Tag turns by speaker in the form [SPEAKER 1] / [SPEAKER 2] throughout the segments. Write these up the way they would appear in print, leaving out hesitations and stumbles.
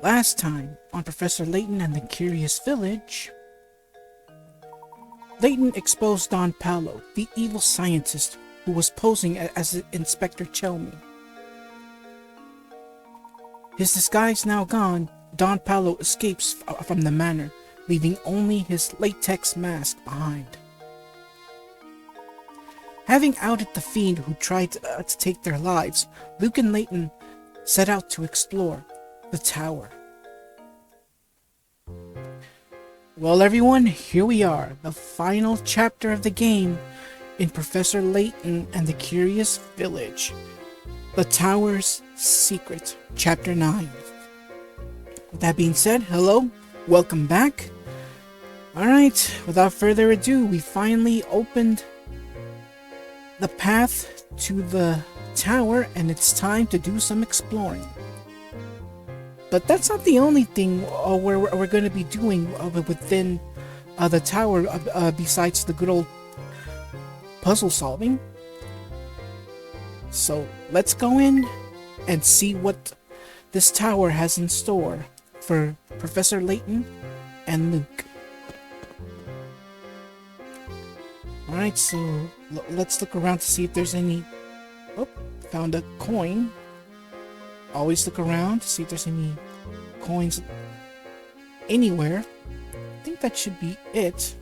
[SPEAKER 1] Last time, on Professor Layton and the Curious Village, Layton exposed Don Paolo, the evil scientist who was posing as Inspector Chelmy. His disguise now gone, Don Paolo escapes from the manor, leaving only his latex mask behind. Having outed the fiend who tried to take their lives, Luke and Layton set out to explore the tower. Well, everyone, here we are, the final chapter of the game in Professor Layton and the Curious Village. The Tower's Secret, Chapter 9. With that being said, hello, welcome back. Alright, without further ado, we finally opened the path to the tower, and it's time to do some exploring. But that's not the only thing we're going to be doing within the tower, besides the good old puzzle solving. So let's go in and see what this tower has in store for Professor Layton and Luke. Alright, so let's look around to see if there's any... Oh, found a coin. Always look around to see if there's any coins anywhere. I think that should be it.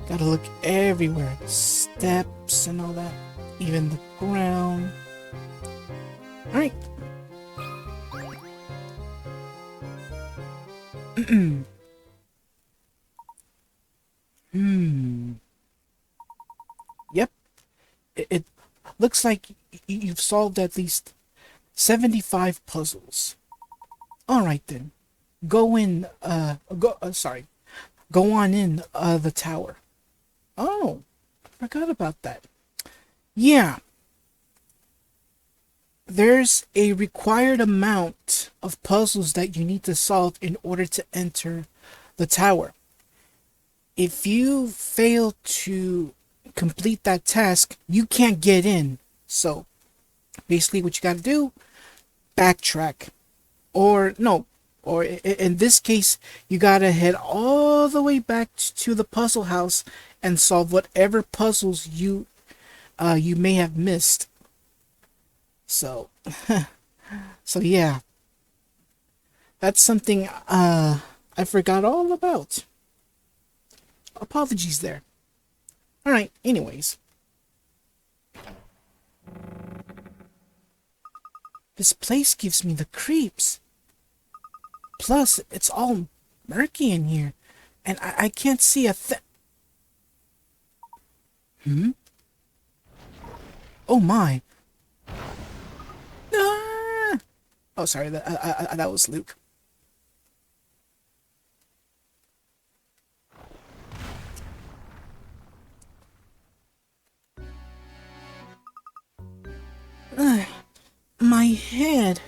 [SPEAKER 1] Gotta look everywhere. Steps and all that. Even the ground. Alright. Yep. It looks like you've solved at least 75 puzzles. Alright then. Go on in the tower. Oh, forgot about that. Yeah. There's a required amount of puzzles that you need to solve in order to enter the tower. If you fail to complete that task, you can't get in. So, basically what you gotta do, backtrack. Or in this case, you gotta head all the way back to the puzzle house and solve whatever puzzles you may have missed. So, yeah. That's something I forgot all about. Apologies there. Alright, anyways. This place gives me the creeps. Plus, it's all murky in here. And I can't see a thing. Oh my. Ah! Oh, sorry, that was Luke. My head.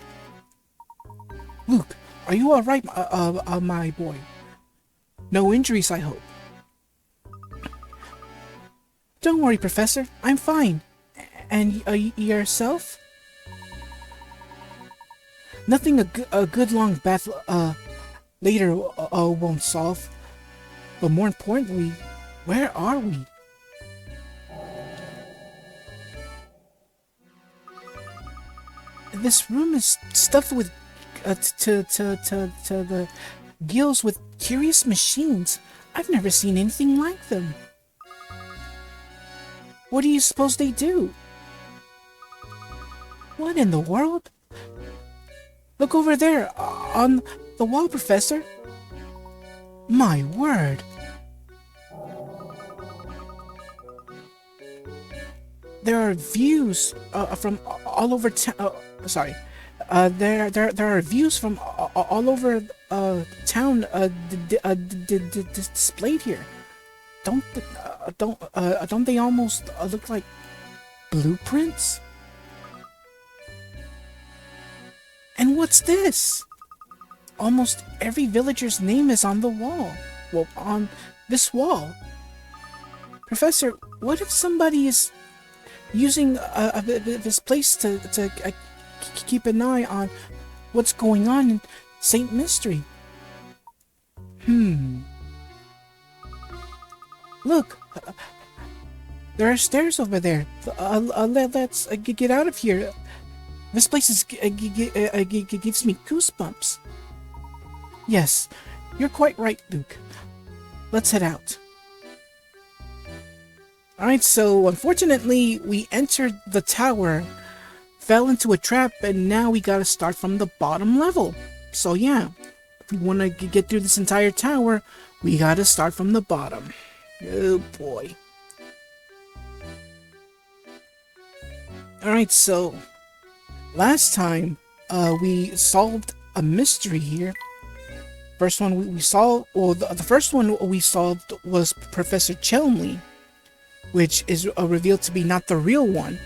[SPEAKER 1] Luke, are you alright, my boy? No injuries, I hope. Don't worry, Professor. I'm fine. And yourself? Nothing a good long bath later won't solve. But more importantly, where are we? This room is stuffed with to the gills with curious machines. I've never seen anything like them. What do you suppose they do? What in the world? Look over there on the wall, Professor. My word. There are views from all over town. There are views from all over town displayed here. Don't they almost look like blueprints? And what's this? Almost every villager's name is on the wall. Well, on this wall. Professor, what if somebody is using this place to keep an eye what's going on in Saint Mystery. Look, there are stairs over there. Let's get out of here. This place gives me goosebumps. Yes, you're quite right, Luke. Let's head out. Alright, so unfortunately, we entered the tower, fell into a trap, and now we gotta start from the bottom level. So yeah, if we want to get through this entire tower, we gotta start from the bottom. Oh boy. Alright, so last time we solved a mystery here. First one we solved, well, the first one we solved was Professor Chelmley, which is revealed to be not the real one,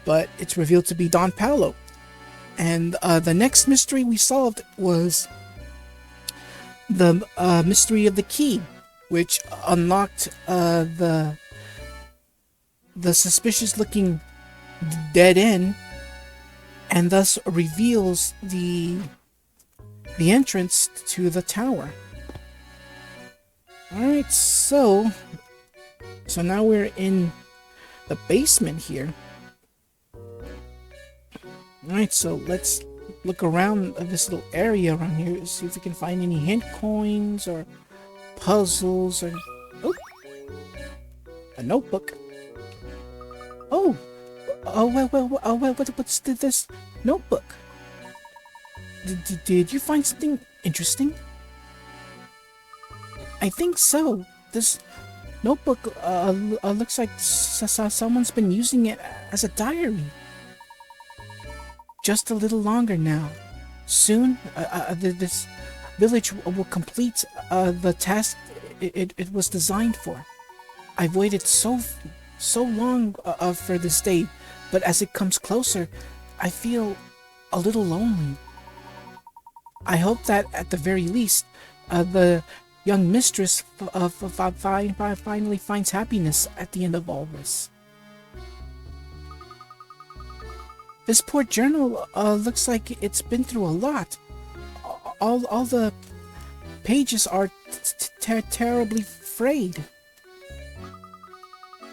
[SPEAKER 1] but it's revealed to be Don Paolo. And the next mystery we solved was the mystery of the key, which unlocked the suspicious-looking dead end, and thus reveals the entrance to the tower. Alright, so now we're in the basement here. Alright, so let's look around this little area around here, see if we can find any hint coins or puzzles or... Oh! A notebook. Oh! What's this notebook? Did you find something interesting? I think so. This notebook looks like someone's been using it as a diary. Just a little longer now. Soon, this village will complete the task it was designed for. I've waited so long for this day, but as it comes closer, I feel a little lonely. I hope that at the very least, the young mistress finally finds happiness at the end of all this. This poor journal looks like it's been through a lot. All the pages are terribly frayed.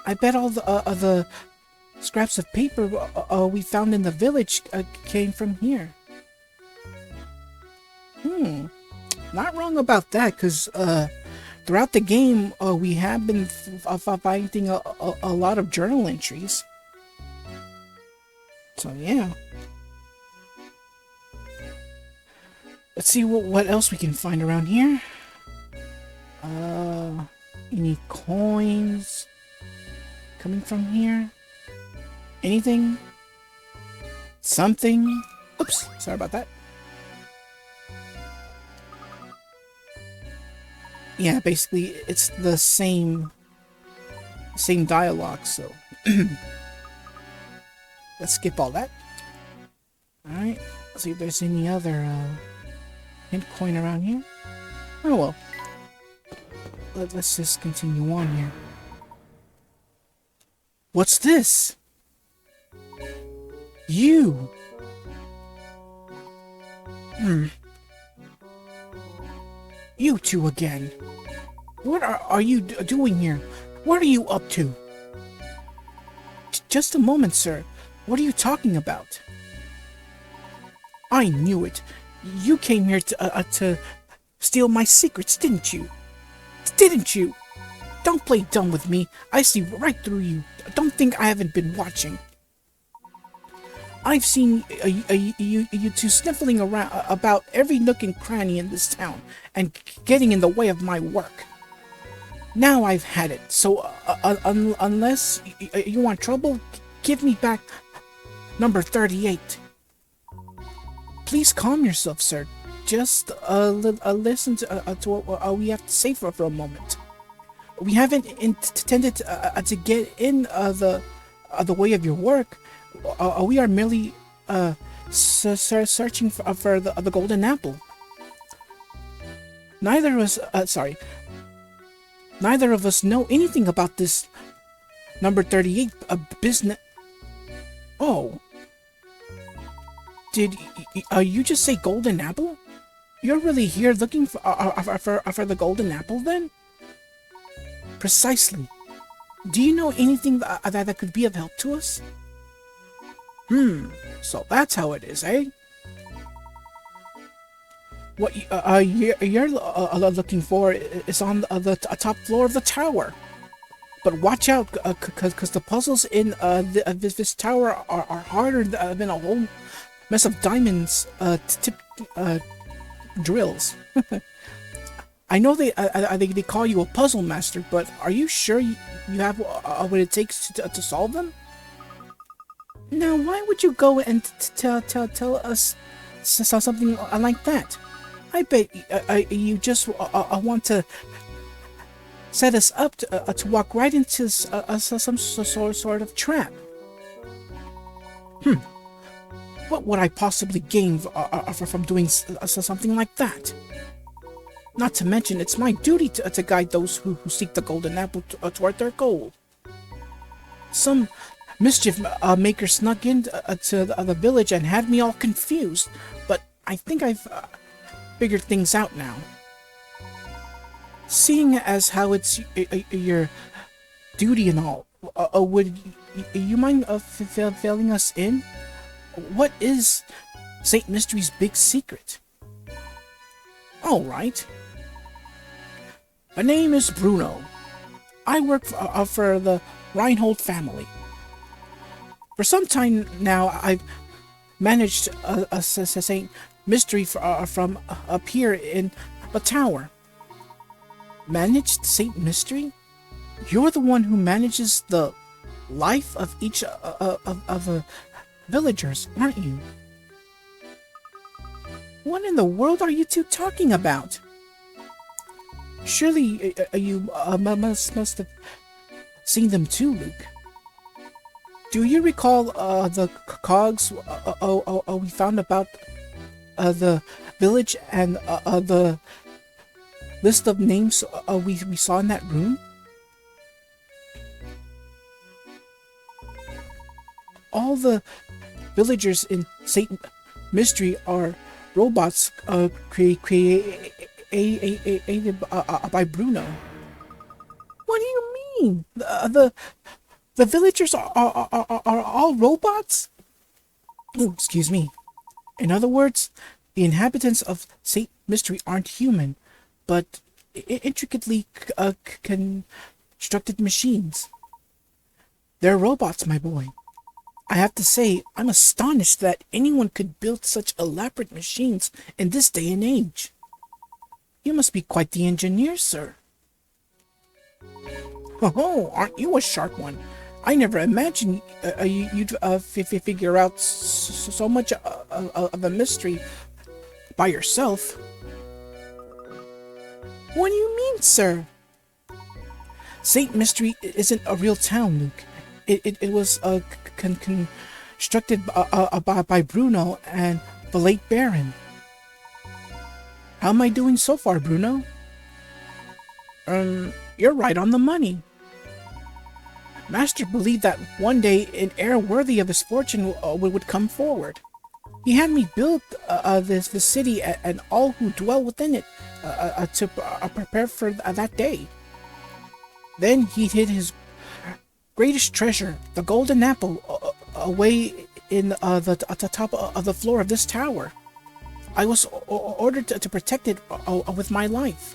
[SPEAKER 1] I bet all the scraps of paper we found in the village came from here. Not wrong about that, because throughout the game, we have been finding a lot of journal entries. So yeah. Let's see what else we can find around here. Any coins coming from here? Anything? Something? Oops, sorry about that. Yeah, basically it's the same dialogue, so let's skip all that. Alright, let's see if there's any other hint coin around here. Oh well. Let's just continue on here. What's this? You! You two again. What are you doing here? What are you up to? Just a moment, sir. What are you talking about? I knew it. You came here to steal my secrets, didn't you? Didn't you? Don't play dumb with me. I see right through you. Don't think I haven't been watching. I've seen you two sniffling around about every nook and cranny in this town and getting in the way of my work. Now I've had it, so unless you want trouble, give me back number 38. Please calm yourself, sir. Just listen to what we have to say for a moment. We haven't intended to get in the way of your work. We are merely searching for the golden apple. Neither of us know anything about this number 38 business. Oh. Did you just say golden apple? You're really here looking for the golden apple, then? Precisely. Do you know anything that could be of help to us? So that's how it is, eh? What you're looking for is on the top floor of the tower. But watch out, cause the puzzles in this tower are harder than a whole mess of diamonds drills. I know they call you a puzzle master, but are you sure you have what it takes to solve them? Now, why would you go and tell us something like that? I bet you just want to set us up to walk right into some sort of trap. What would I possibly gain from doing something like that? Not to mention, it's my duty to guide those who seek the golden apple toward their goal. Some mischief maker snuck into the village and had me all confused, but I think I've figured things out now. Seeing as how it's your duty and all, would you mind filling us in? What is Saint Mystery's big secret? All right. My name is Bruno. I work for the Reinhold family. For some time now, I've managed a Saint Mystery from up here in the tower. Managed Saint Mystery? You're the one who manages the life of each of the villagers, aren't you? What in the world are you two talking about? Surely you must have seen them too, Luke. Do you recall the cogs we found about the village and the list of names we saw in that room? All the villagers in Saint Mystery are robots created by Bruno. What do you mean? The villagers are all robots? Oh, excuse me. In other words, the inhabitants of Saint Mystery aren't human, but intricately constructed machines. They're robots, my boy. I have to say, I'm astonished that anyone could build such elaborate machines in this day and age. You must be quite the engineer, sir. Oh, aren't you a sharp one? I never imagined you'd figure out so much of the mystery by yourself. What do you mean, sir? Saint Mystery isn't a real town, Luke. It was constructed by Bruno and the late Baron. How am I doing so far, Bruno? You're right on the money. Master believed that one day an heir worthy of his fortune would come forward. He had me build this city and all who dwell within it to prepare for that day. Then he hid his greatest treasure, the golden apple, away in the top of the floor of this tower. I was ordered to protect it with my life.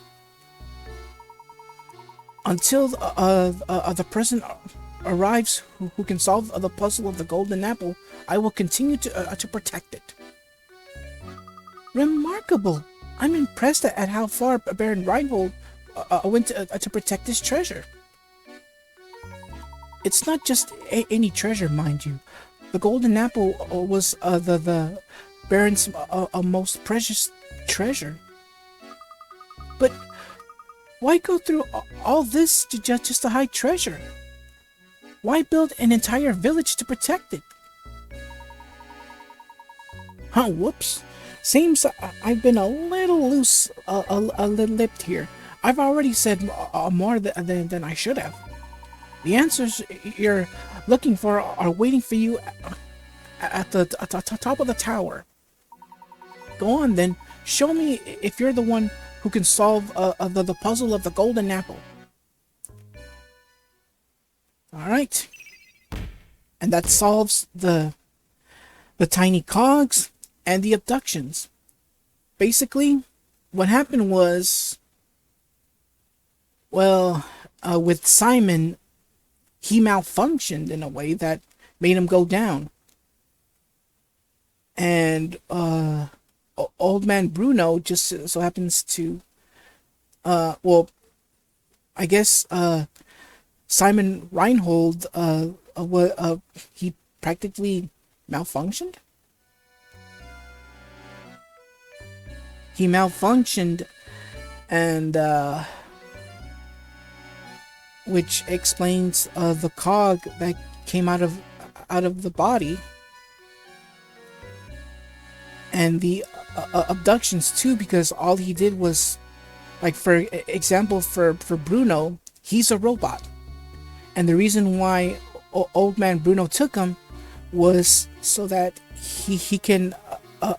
[SPEAKER 1] Until the person arrives who can solve the puzzle of the golden apple, I will continue to protect it. Remarkable! I'm impressed at how far Baron Reinhold went to protect his treasure. It's not just any treasure, mind you. The golden apple was the Baron's most precious treasure. But why go through all this just to hide treasure? Why build an entire village to protect it? Huh, whoops. Seems I've been a little loose-lipped here. I've already said more than I should have. The answers you're looking for are waiting for you at the top of the tower. Go on then. Show me if you're the one who can solve the puzzle of the golden apple. Alright. And that solves the tiny cogs and the abductions. Basically, what happened was, well, with Simon, he malfunctioned in a way that made him go down. And old man Bruno just so happens to, well, I guess Simon Reinhold, he practically malfunctioned. He malfunctioned, and which explains the cog that came out of the body, and the abductions too, because all he did was, like, for example, for Bruno, he's a robot, and the reason why old man Bruno took him was so that he can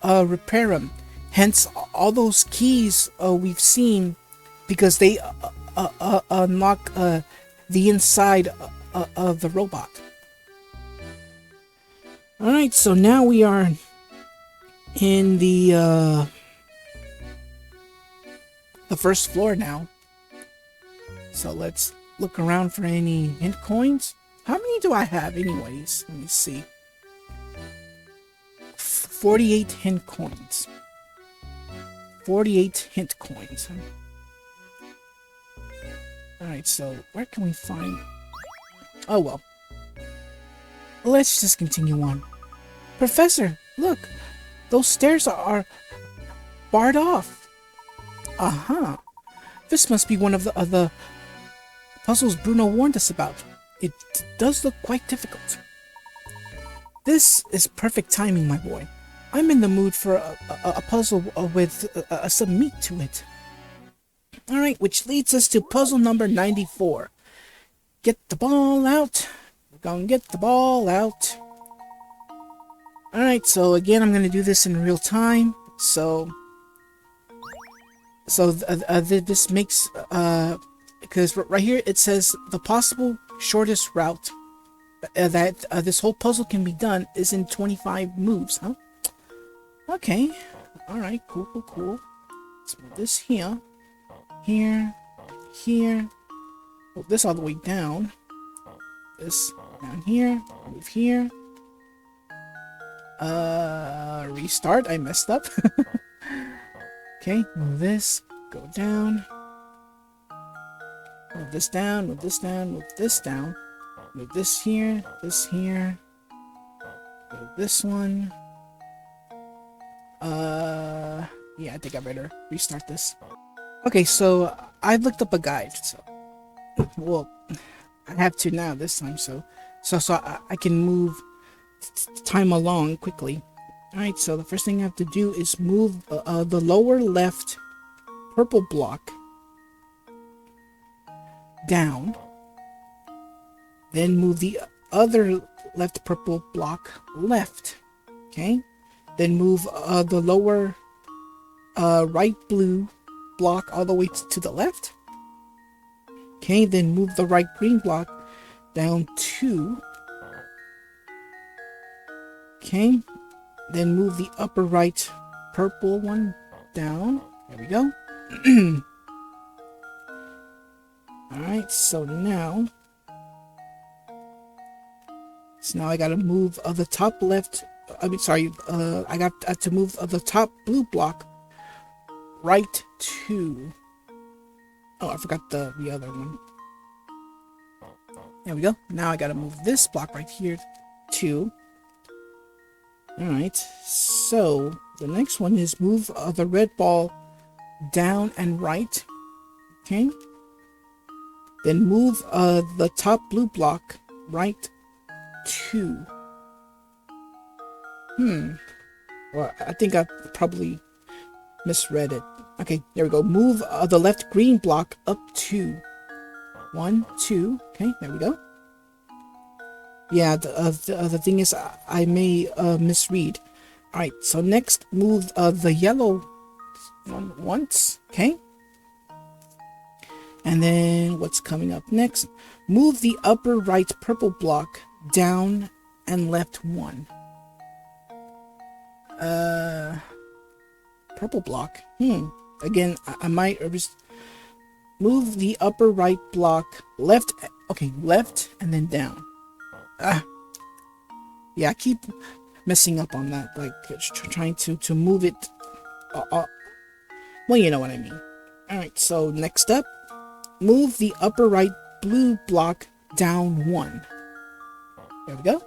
[SPEAKER 1] repair him. Hence, all those keys we've seen, because they unlock the inside of the robot. Alright, so now we are in the first floor now. So let's look around for any hint coins. How many do I have anyways? Let me see. 48 hint coins. 48 hint coins. Alright, so where can we find... Oh well. Let's just continue on. Professor, look! Those stairs are barred off. Uh-huh. This must be one of the puzzles Bruno warned us about. It does look quite difficult. This is perfect timing, my boy. I'm in the mood for a puzzle with some meat to it. Alright, which leads us to puzzle number 94. Get the ball out. We're gonna get the ball out. Alright, so again, I'm gonna do this in real time. So this makes, because right here it says the possible shortest route that this whole puzzle can be done is in 25 moves, huh? Okay. Alright, cool. Let's move this here. Here. Move this all the way down. This down here. Move here. Restart. I messed up. Okay, move this. Go down. Move this down. Move this down. Move this down. Move this here. This here. Move this one. Yeah, I think I better restart this. Okay, so I looked up a guide, so, well, I have to now this time, so I can move time along quickly. Alright, so the first thing I have to do is move the lower left purple block down, then move the other left purple block left, okay? Then move the lower right blue block all the way to the left. Okay, then move the right green block down 2. Okay, then move the upper right purple one down. There we go. Alright, so now I gotta move the top left. I got to move the top blue block right 2. Oh, I forgot the other one. There we go. Now I gotta move this block right here 2. Alright, so the next one is move the red ball down and right. Okay. Then move the top blue block right 2. Well, I think I probably misread it. Okay, there we go. Move the left green block up 2. 1, 2. Okay, there we go. Yeah, the thing is, I may misread. Alright, so next, move the yellow one once, okay? And then what's coming up next? Move the upper right purple block down and left one. Purple block. Again, I might move the upper right block left. Okay, left and then down. Yeah, I keep messing up on that. Like trying to move it. Well, you know what I mean. All right. So next up, move the upper right blue block down one. There we go.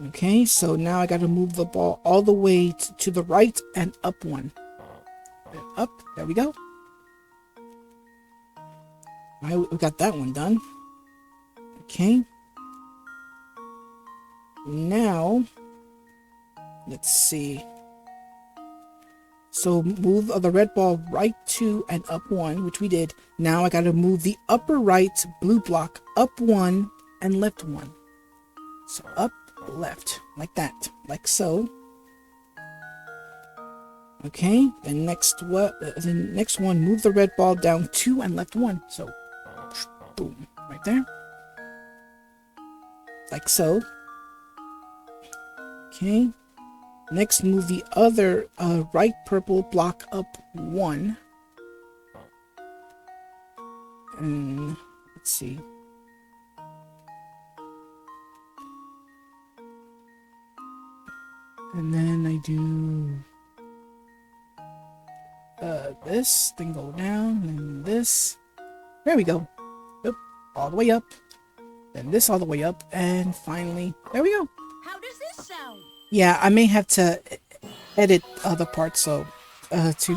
[SPEAKER 1] Okay, so now I gotta move the ball all the way to the right and up one. And up, there we go. Alright, we got that one done. Okay. Now, let's see. So move the red ball right two and up one, which we did. Now I gotta move the upper right blue block up one and left one. So up, left, like that, like so. Okay, the next one, move the red ball down two and left one. So, boom, right there, like so. Okay, next move the other right purple block up one, and let's see. And then I do this, then go down, and this. There we go. Yep, all the way up. Then this all the way up, and finally, there we go.
[SPEAKER 2] How does this sound?
[SPEAKER 1] Yeah, I may have to edit other parts so to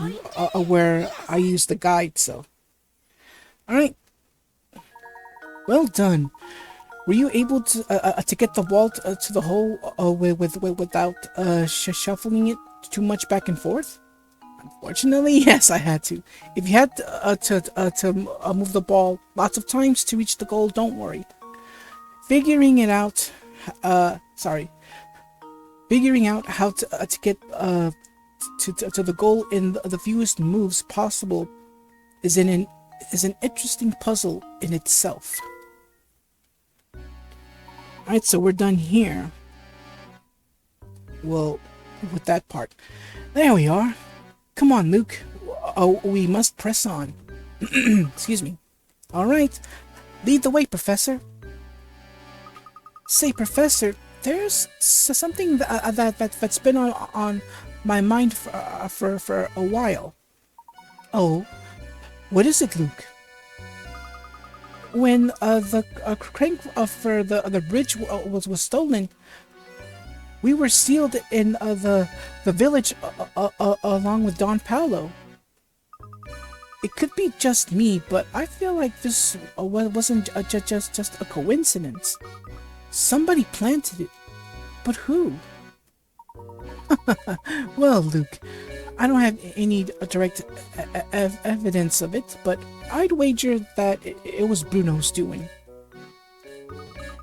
[SPEAKER 1] where I use the guide. So, all right. Well done. Were you able to get the wall to the hole without shuffling it too much back and forth? Unfortunately, yes, I had to. If you had to move the ball lots of times to reach the goal, don't worry. Figuring out how to get to the goal in the fewest moves possible is an interesting puzzle in itself. Alright, so we're done here. Well, with that part. There we are. Come on, Luke. We must press on. Excuse me. Alright. Lead the way, Professor. Say, Professor, there's something that's been on my mind for a while. Oh, what is it, Luke? When the crank for the bridge was stolen, we were sealed in the village along with Don Paolo. It could be just me, but I feel like this wasn't just a coincidence. Somebody planted it, but who? Well, Luke, I don't have any direct evidence of it, but I'd wager that it was Bruno's doing.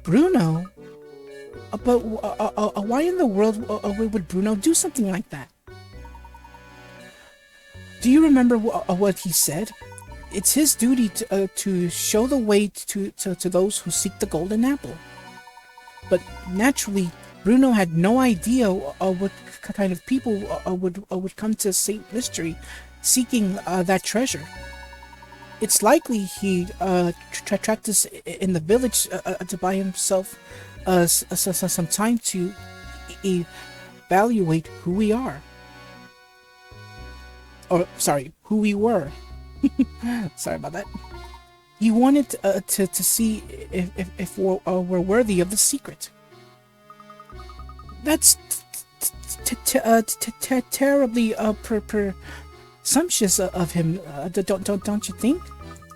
[SPEAKER 1] Bruno? But why in the world would Bruno do something like that? Do you remember what he said? It's his duty to show the way to those who seek the golden apple. But naturally, Bruno had no idea what kind of people would come to St. Mystery seeking that treasure. It's likely he trapped us in the village to buy himself some time to evaluate who we are. Or, sorry, who we were. Sorry about that. He wanted to see if we're worthy of the secret. That's terribly presumptuous of him, don't you think?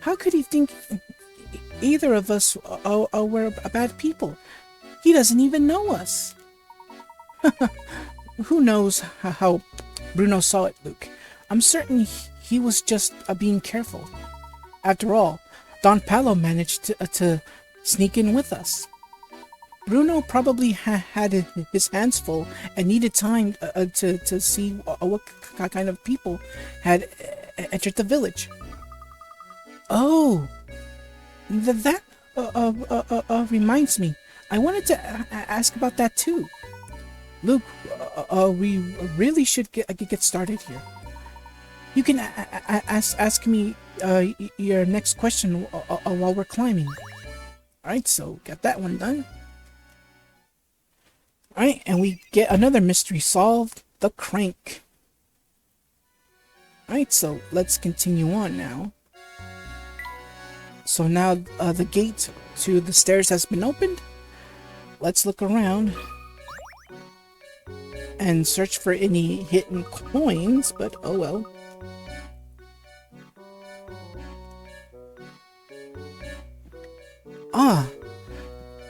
[SPEAKER 1] How could he think either of us were bad people? He doesn't even know us. Who knows how Bruno saw it, Luke? I'm certain he was just being careful. After all, Don Paolo managed to sneak in with us. Bruno probably had his hands full and needed time to see what kind of people had entered the village. Oh, that reminds me. I wanted to ask about that too. Luke, we really should get started here. You can ask me your next question while we're climbing. Alright, so got that one done. Alright, and we get another mystery solved, the crank. Alright, so let's continue on now. So now the gate to the stairs has been opened. Let's look around and search for any hidden coins, but oh well.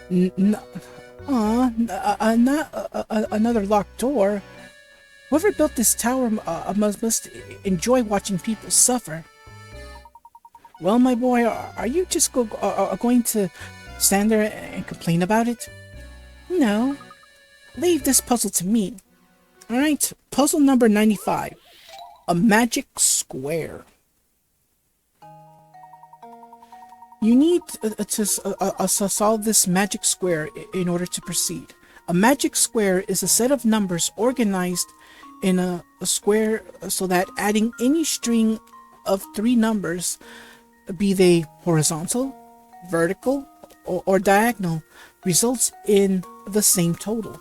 [SPEAKER 1] Not another locked door. Whoever built this tower must enjoy watching people suffer. Well, my boy, are you just going to stand there and complain about it? No. Leave this puzzle to me. Alright, puzzle number 95. A magic square. You need to solve this magic square in order to proceed. A magic square is a set of numbers organized in a square so that adding any string of 3 numbers, be they horizontal, vertical, or diagonal, results in the same total.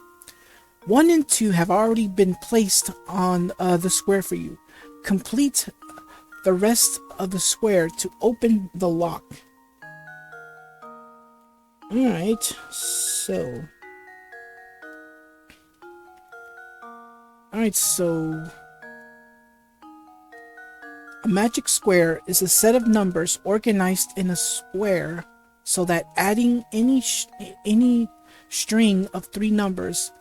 [SPEAKER 1] 1 and 2 have already been placed on the square for you. Complete the rest of the square to open the lock. Alright, so... A magic square is a set of numbers organized in a square so that adding any string of 3 numbers,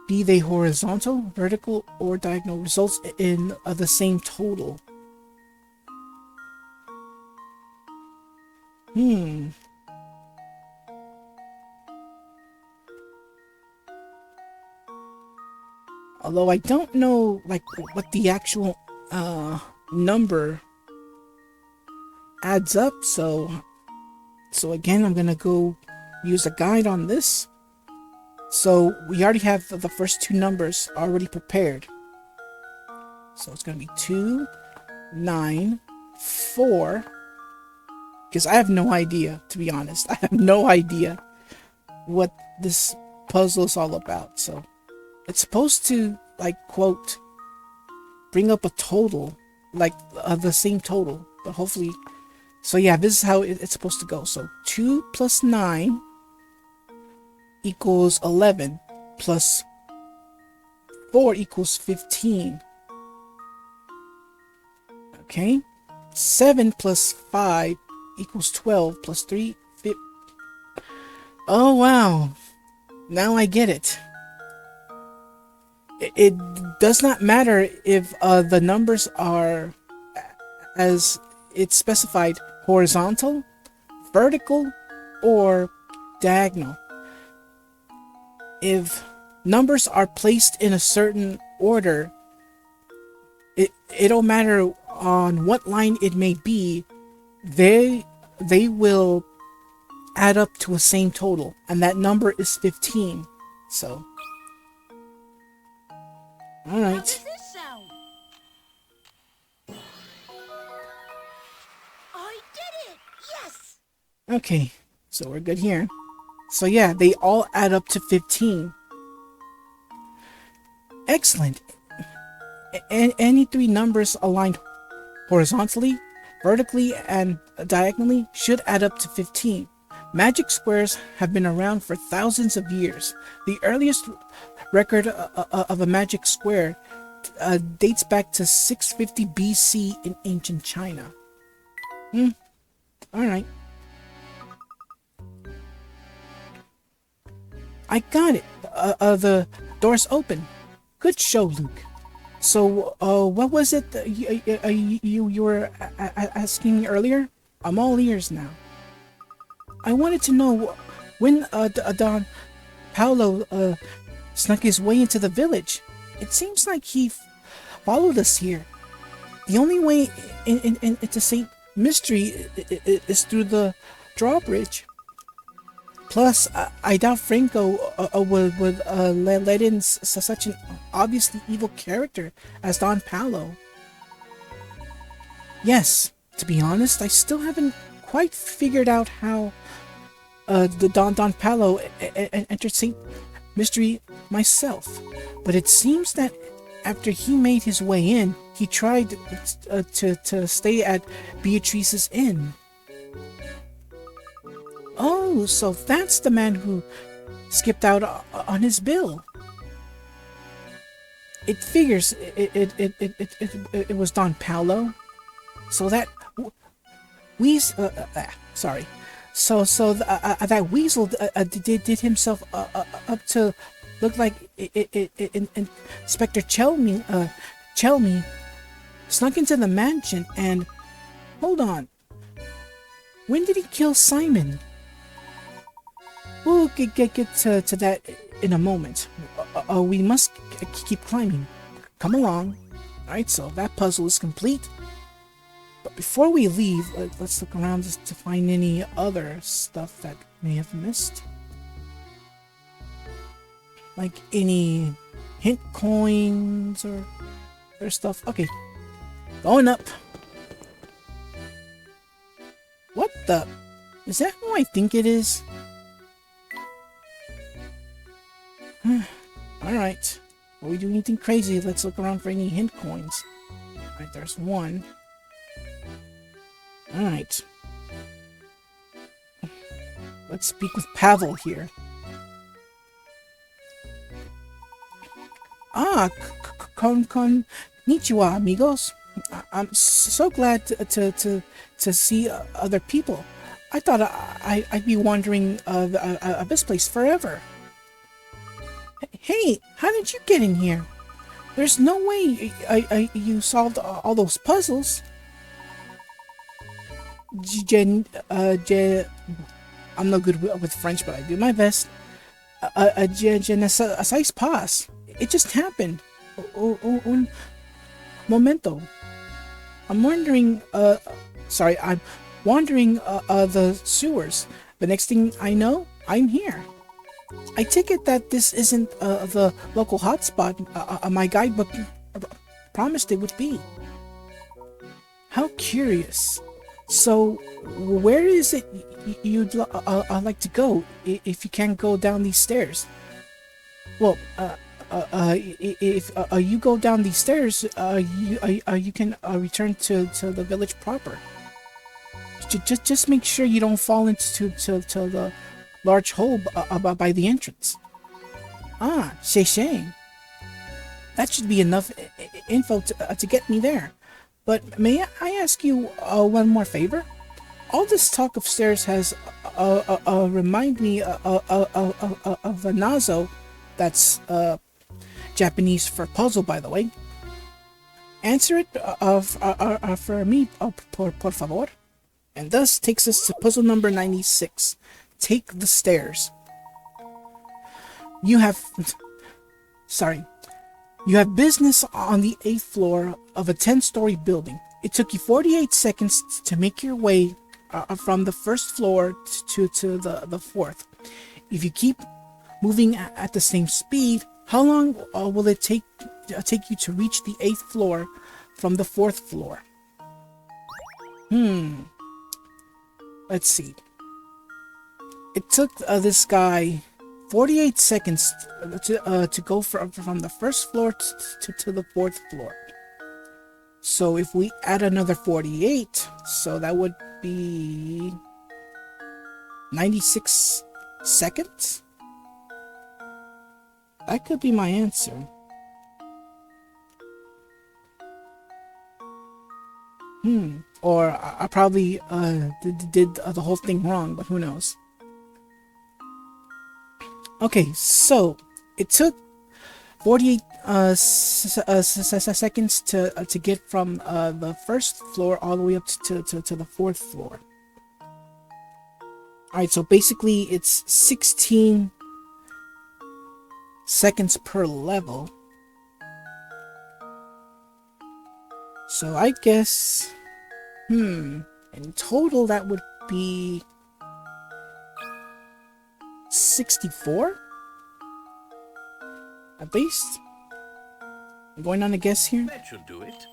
[SPEAKER 1] be they horizontal, vertical, or diagonal, results in the same total. Although I don't know, like, what the actual number adds up, so again, I'm gonna go use a guide on this. So we already have the first 2 numbers already prepared. So it's gonna be 2, 9, 4. Because I have no idea, to be honest. I have no idea what this puzzle is all about. So it's supposed to, like, quote, bring up a total, like the same total, but hopefully. So yeah, this is how it's supposed to go. So 2 plus 9 equals 11, plus 4 equals 15. Okay, 7 plus 5 equals 12, plus 3, 5. Oh wow, now I get it. It does not matter if the numbers are, as it's specified, horizontal, vertical, or diagonal. If numbers are placed in a certain order, it don't matter on what line it may be, they will add up to a same total, and that number is 15. So, all right.
[SPEAKER 2] How does this sound? I did it! Yes!
[SPEAKER 1] Okay, so we're good here. So yeah, they all add up to 15. Excellent. Any 3 numbers aligned horizontally, vertically, and diagonally should add up to 15. Magic squares have been around for thousands of years. The earliest record of a magic square dates back to 650 BC in ancient China. Alright. I got it. The door's open. Good show, Luke. So, what was it that you were asking me earlier? I'm all ears now. I wanted to know when Don Paolo snuck his way into the village. It seems like he followed us here. The only way into St. Mystery is through the drawbridge. Plus, I doubt Franco would let in such an obviously evil character as Don Paolo. Yes, to be honest, I still haven't quite figured out how the Don Paolo entered St. Mystery myself. But it seems that after he made his way in, he tried to stay at Beatrice's inn. Oh, so that's the man who skipped out on his bill. It figures it was Don Paolo. So that sorry. So that weasel did himself up to look like Inspector Chelmy snuck into the mansion and hold on. When did he kill Simon? We'll get to that in a moment. We must keep climbing. Come along. Alright, so that puzzle is complete. But before we leave, let's look around just to find any other stuff that we may have missed. Like any hint coins or stuff. Okay. Going up. What the? Is that who I think it is? Alright. Before we do anything crazy, let's look around for any hint coins. Alright, there's one. Alright. Let's speak with Pavel here. Konnichiwa, amigos. I'm so glad to see other people. I thought I'd be wandering this place forever. Hey, how did you get in here? There's no way you solved all those puzzles. I'm no good with French, but I do my best. Je ne sais pas. It just happened. Un momento. I'm wandering the sewers. The next thing I know, I'm here. I take it that this isn't the local hotspot my guidebook promised it would be. How curious. So, where is it you'd like to go if you can't go down these stairs? Well, if you go down these stairs, you can return to the village proper. Just make sure you don't fall into the large hole by the entrance. Ah, shame. That should be enough info to get me there. But may I ask you one more favor? All this talk of stairs has remind me of a nazo. That's Japanese for puzzle, by the way. Answer it for me, por favor. And thus takes us to puzzle number 96. Take the stairs. You have business on the 8th floor of a 10-story building. It took you 48 seconds to make your way from the first floor to the fourth. If you keep moving at the same speed, how long will it take you to reach the 8th floor from the 4th floor? Let's see. It took this guy 48 seconds to go from the first floor to the 4th floor. So if we add another 48, so that would be 96 seconds? That could be my answer. Or I probably did the whole thing wrong, but who knows. Okay, so it took 48 seconds to get from the first floor all the way up to the 4th floor. Alright, so basically it's 16 seconds per level. So I guess, in total that would be 64? At least? I'm going on a guess here.
[SPEAKER 3] That should do it.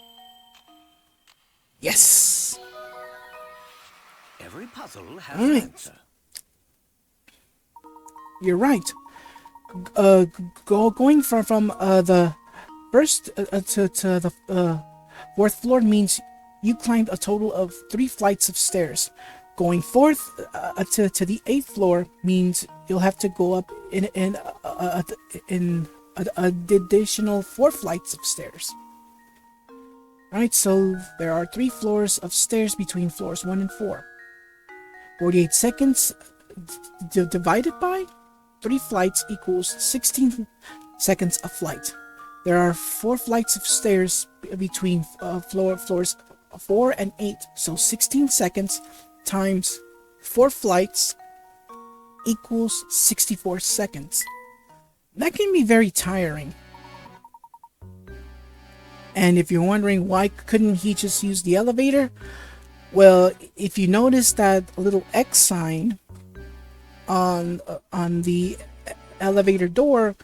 [SPEAKER 1] Yes!
[SPEAKER 3] Every puzzle has
[SPEAKER 1] All
[SPEAKER 3] an
[SPEAKER 1] right.
[SPEAKER 3] answer.
[SPEAKER 1] You're right. Going from the first to the fourth floor means you climbed a total of 3 flights of stairs. Going forth to the 8th floor means you'll have to go up in additional 4 flights of stairs. Alright, so there are 3 floors of stairs between floors 1 and 4. 48 seconds divided by 3 flights equals 16 seconds a flight. There are 4 flights of stairs between floors 4 and 8, so 16 seconds times 4 flights equals 64 seconds. That can be very tiring. And if you're wondering why couldn't he just use the elevator, well, if you notice that little X sign on the elevator door,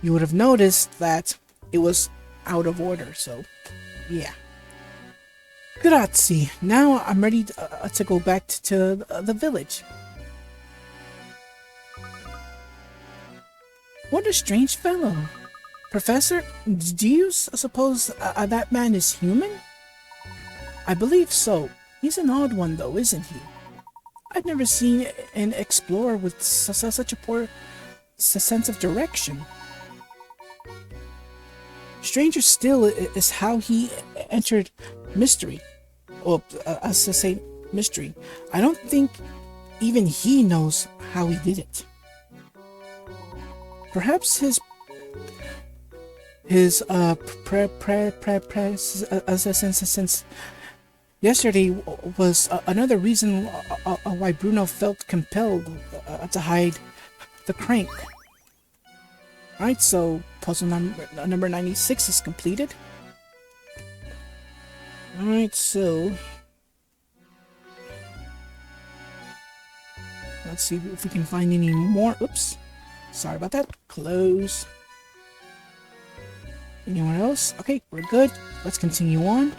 [SPEAKER 1] you would have noticed that it was out of order. So, yeah. Grazie. Now I'm ready to go back to the village. What a strange fellow. Professor, do you suppose that man is human? I believe so. He's an odd one though, isn't he? I've never seen an explorer with such a poor sense of direction. Stranger still is how he entered mystery. Well, as I say, mystery. I don't think even he knows how he did it. Perhaps his since yesterday was another reason why Bruno felt compelled to hide the crank. Alright, so puzzle number 96 is completed. Alright, so let's see if we can find any more. Oops, sorry about that. Close. Anyone else? Okay, we're good. Let's continue on.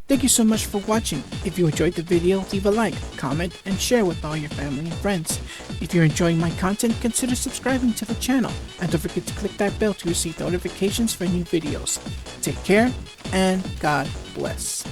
[SPEAKER 1] Thank you so much for watching. If you enjoyed the video, leave a like, comment, and share with all your family and friends. If you're enjoying my content, consider subscribing to the channel. And don't forget to click that bell to receive notifications for new videos. Take care, and God bless.